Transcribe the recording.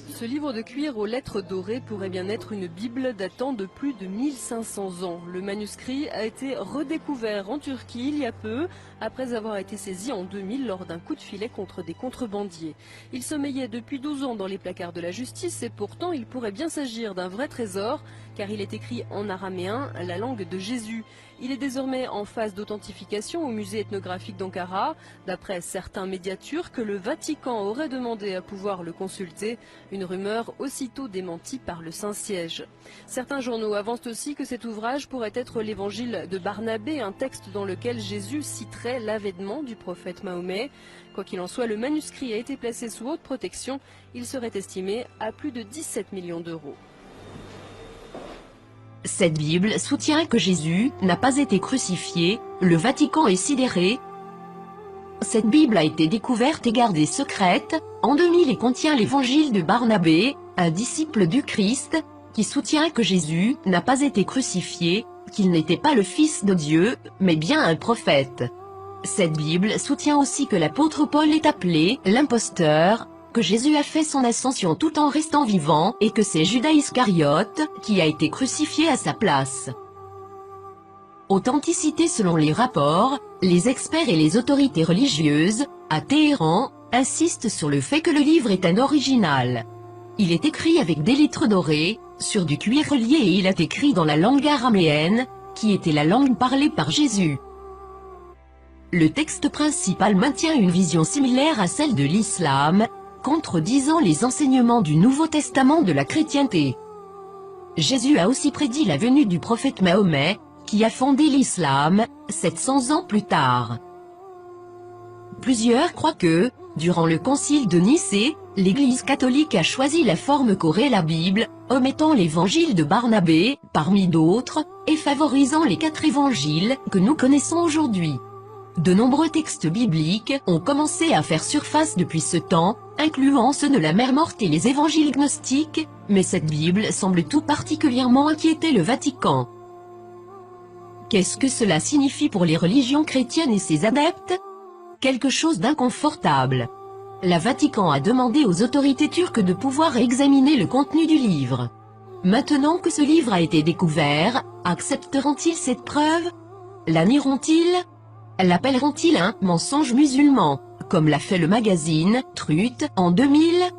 Ce livre de cuir aux lettres dorées pourrait bien être une Bible datant de plus de 1500 ans. Le manuscrit a été redécouvert en Turquie il y a peu, après avoir été saisi en 2000 lors d'un coup de filet contre des contrebandiers. Il sommeillait depuis 12 ans dans les placards de la justice et pourtant il pourrait bien s'agir d'un vrai trésor, car il est écrit en araméen, la langue de Jésus. Il est désormais en phase d'authentification au musée ethnographique d'Ankara. D'après certains médias turcs, le Vatican aurait demandé à pouvoir le consulter. Une rumeur aussitôt démentie par le Saint-Siège. Certains journaux avancent aussi que cet ouvrage pourrait être l'évangile de Barnabé, un texte dans lequel Jésus citerait l'avènement du prophète Mahomet. Quoi qu'il en soit, le manuscrit a été placé sous haute protection. Il serait estimé à plus de 17 millions d'euros. Cette Bible soutient que Jésus n'a pas été crucifié, le Vatican est sidéré. Cette Bible a été découverte et gardée secrète, en 2000 et contient l'évangile de Barnabé, un disciple du Christ, qui soutient que Jésus n'a pas été crucifié, qu'il n'était pas le Fils de Dieu, mais bien un prophète. Cette Bible soutient aussi que l'apôtre Paul est appelé l'imposteur, que Jésus a fait son ascension tout en restant vivant et que c'est Judas Iscariote qui a été crucifié à sa place. Authenticité selon les rapports, les experts et les autorités religieuses, à Téhéran, insistent sur le fait que le livre est un original. Il est écrit avec des lettres dorées, sur du cuir relié et il est écrit dans la langue araméenne, qui était la langue parlée par Jésus. Le texte principal maintient une vision similaire à celle de l'islam, contredisant les enseignements du Nouveau Testament de la chrétienté. Jésus a aussi prédit la venue du prophète Mahomet, qui a fondé l'islam, 700 ans plus tard. Plusieurs croient que, durant le concile de Nicée, l'Église catholique a choisi la forme qu'aurait la Bible, omettant l'évangile de Barnabé, parmi d'autres, et favorisant les 4 évangiles que nous connaissons aujourd'hui. De nombreux textes bibliques ont commencé à faire surface depuis ce temps, incluant ceux de la Mère morte et les évangiles gnostiques, mais cette Bible semble tout particulièrement inquiéter le Vatican. Qu'est-ce que cela signifie pour les religions chrétiennes et ses adeptes? Quelque chose d'inconfortable. Le Vatican a demandé aux autorités turques de pouvoir examiner le contenu du livre. Maintenant que ce livre a été découvert, accepteront-ils cette preuve? La nieront-ils? L'appelleront-ils un « mensonge musulman », comme l'a fait le magazine Truth en 2000?